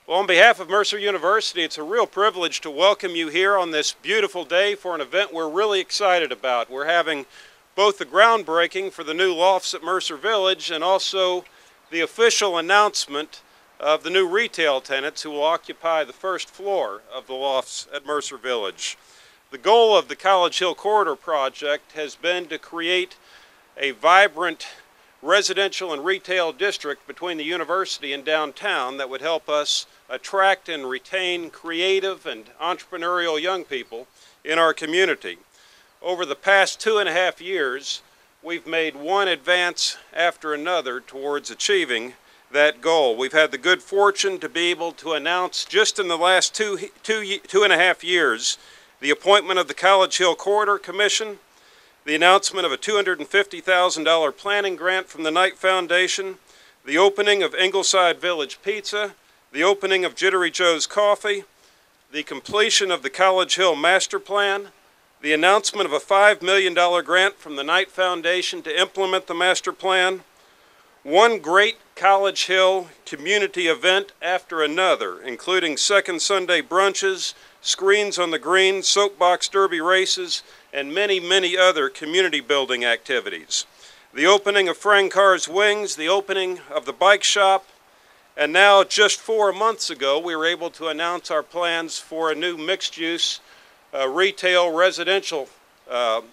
Well, on behalf of Mercer University, it's a real privilege to welcome you here on this beautiful day for an event we're really excited about. We're having both the groundbreaking for the new lofts at Mercer Village and also the official announcement of the new retail tenants who will occupy the first floor of the lofts at Mercer Village. The goal of the College Hill Corridor project has been to create a vibrant residential and retail district between the university and downtown that would help us attract and retain creative and entrepreneurial young people in our community. Over the past 2.5 years, we've made one advance after another towards achieving that goal. We've had the good fortune to be able to announce just in the last 2.5 years the appointment of the College Hill Corridor Commission, the announcement of a $250,000 planning grant from the Knight Foundation, the opening of Ingleside Village Pizza, the opening of Jittery Joe's Coffee, the completion of the College Hill Master Plan, the announcement of a $5 million grant from the Knight Foundation to implement the Master Plan, one great College Hill community event after another, including second Sunday brunches, screens on the green, soapbox derby races, and many, many other community building activities. The opening of Frank Carr's Wings, the opening of the bike shop, and now just 4 months ago we were able to announce our plans for a new mixed-use retail residential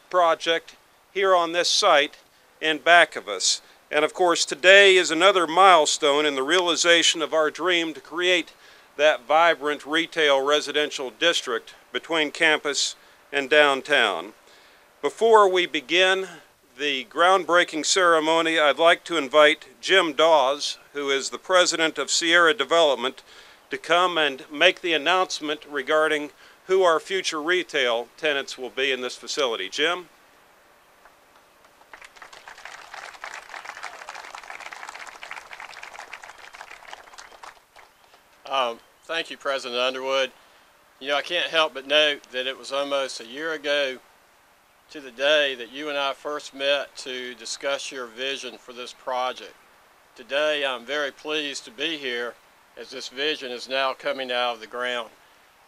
project here on this site in back of us. And of course today is another milestone in the realization of our dream to create that vibrant retail residential district between campus and downtown. Before we begin the groundbreaking ceremony, I'd like to invite Jim Dawes, who is the president of Sierra Development, to come and make the announcement regarding who our future retail tenants will be in this facility. Jim? Thank you, President Underwood. You know, I can't help but note that it was almost a year ago to the day that you and I first met to discuss your vision for this project. Today, I'm very pleased to be here as this vision is now coming out of the ground.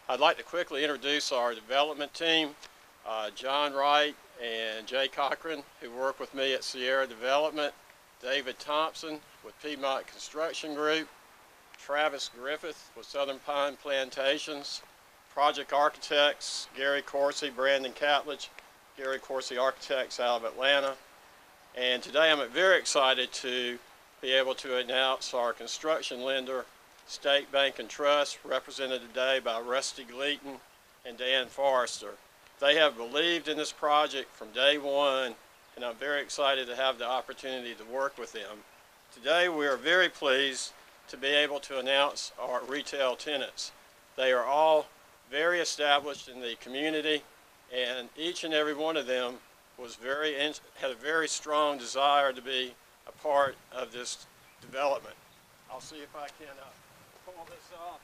I'd like to quickly introduce our development team, John Wright and Jay Cochran, who work with me at Sierra Development, David Thompson with Piedmont Construction Group, Travis Griffith with Southern Pine Plantations, project architects Gary Coursey, Brandon Catledge, Gary Coursey Architects out of Atlanta. And today I'm very excited to be able to announce our construction lender, State Bank and Trust, represented today by Rusty Gleaton and Dan Forrester. They have believed in this project from day one, and I'm very excited to have the opportunity to work with them. Today we are very pleased to be able to announce our retail tenants. They are all very established in the community, and each and every one of them had a very strong desire to be a part of this development. I'll see if I can pull this off.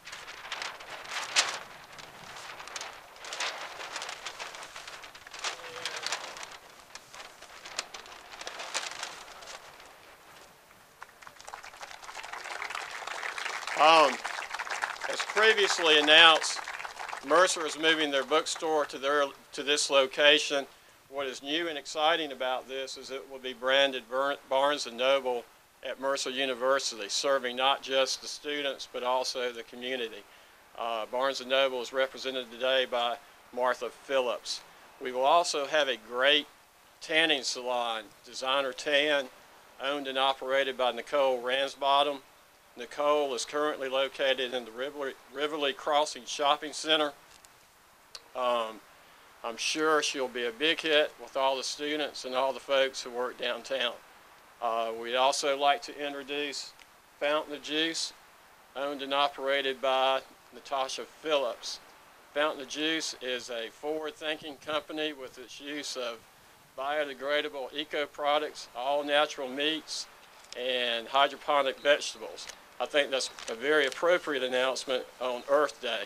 As previously announced, Mercer is moving their bookstore to this location. What is new and exciting about this is it will be branded Barnes & Noble at Mercer University, serving not just the students but also the community. Barnes & Noble is represented today by Martha Phillips. We will also have a great tanning salon, Designer Tan, owned and operated by Nicole Ransbottom. Nicole is currently located in the Riverly Crossing Shopping Center. I'm sure she'll be a big hit with all the students and all the folks who work downtown. We'd also like to introduce Fountain of Juice, owned and operated by Natasha Phillips. Fountain of Juice is a forward-thinking company with its use of biodegradable eco products, all natural meats, and hydroponic vegetables. I think that's a very appropriate announcement on Earth Day.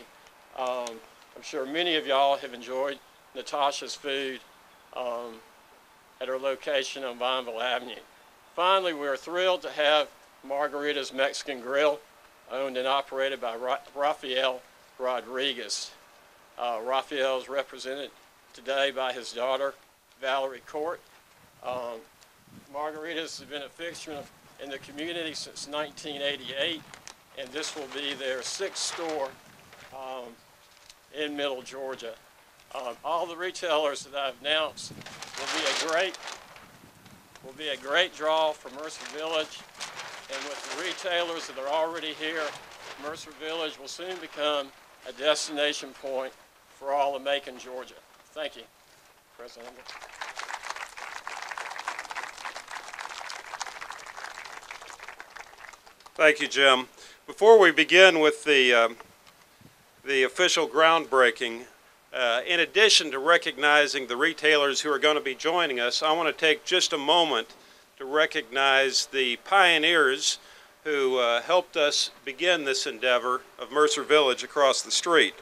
I'm sure many of y'all have enjoyed Natasha's food at her location on Vineville Avenue. Finally, we're thrilled to have Margarita's Mexican Grill owned and operated by Rafael Rodriguez. Rafael is represented today by his daughter, Valerie Court. Margarita's has been a fixture in the community since 1988, and this will be their 6th store in Middle Georgia. All the retailers that I've announced will be a great draw for Mercer Village, and with the retailers that are already here, Mercer Village will soon become a destination point for all of Macon, Georgia. Thank you, President. Thank you, Jim. Before we begin with the official groundbreaking, in addition to recognizing the retailers who are going to be joining us, I want to take just a moment to recognize the pioneers who helped us begin this endeavor of Mercer Village across the street.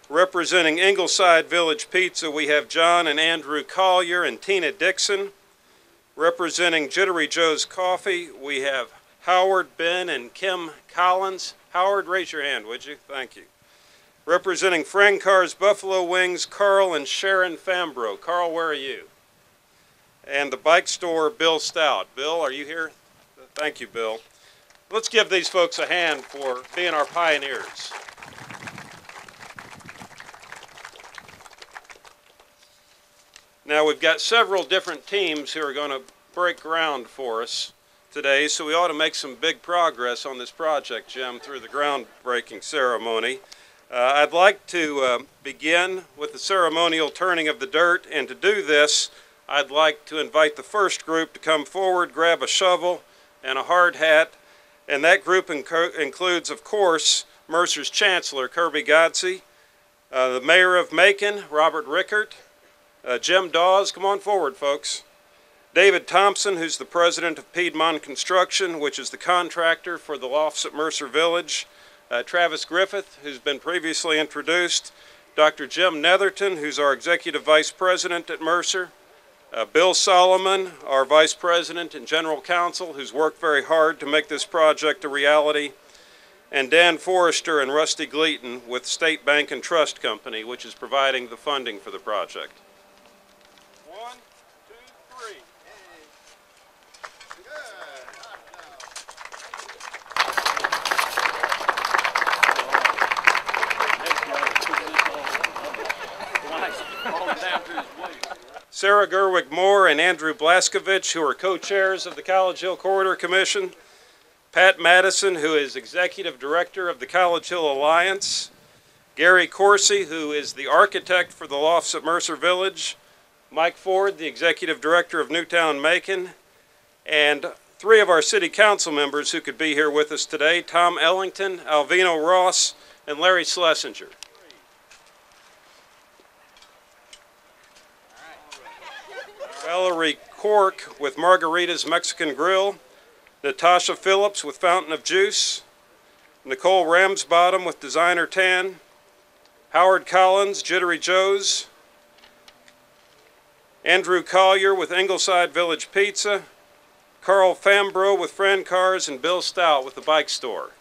Representing Ingleside Village Pizza, we have John and Andrew Collier and Tina Dixon. Representing Jittery Joe's Coffee, we have Howard, Ben, and Kim Collins. Howard, raise your hand, would you? Thank you. Representing Frank Carr's Buffalo Wings, Carl and Sharon Fambro. Carl, where are you? And the bike store, Bill Stout. Bill, are you here? Thank you, Bill. Let's give these folks a hand for being our pioneers. Now, we've got several different teams who are going to break ground for us today, so we ought to make some big progress on this project, Jim, through the groundbreaking ceremony. I'd like to begin with the ceremonial turning of the dirt, and to do this, I'd like to invite the first group to come forward, grab a shovel and a hard hat, and that group includes, of course, Mercer's Chancellor, Kirby Godsey, the Mayor of Macon, Robert Rickert, Jim Dawes, come on forward, folks. David Thompson, who's the president of Piedmont Construction, which is the contractor for the Lofts at Mercer Village. Travis Griffith, who's been previously introduced. Dr. Jim Netherton, who's our executive vice president at Mercer. Bill Solomon, our vice president and general counsel, who's worked very hard to make this project a reality. And Dan Forrester and Rusty Gleaton with State Bank and Trust Company, which is providing the funding for the project. 1, 2, 3. Sarah Gerwig-Moore and Andrew Blaskovich, who are co-chairs of the College Hill Corridor Commission. Pat Madison, who is executive director of the College Hill Alliance. Gary Coursey, who is the architect for the Lofts at Mercer Village. Mike Ford, the executive director of Newtown Macon. And 3 of our city council members who could be here with us today, Tom Ellington, Alvino Ross, and Larry Schlesinger. Valerie Cork with Margarita's Mexican Grill, Natasha Phillips with Fountain of Juice, Nicole Ramsbottom with Designer Tan, Howard Collins, Jittery Joe's, Andrew Collier with Ingleside Village Pizza, Carl Fambro with Frank Carr's, and Bill Stout with the Bike Store.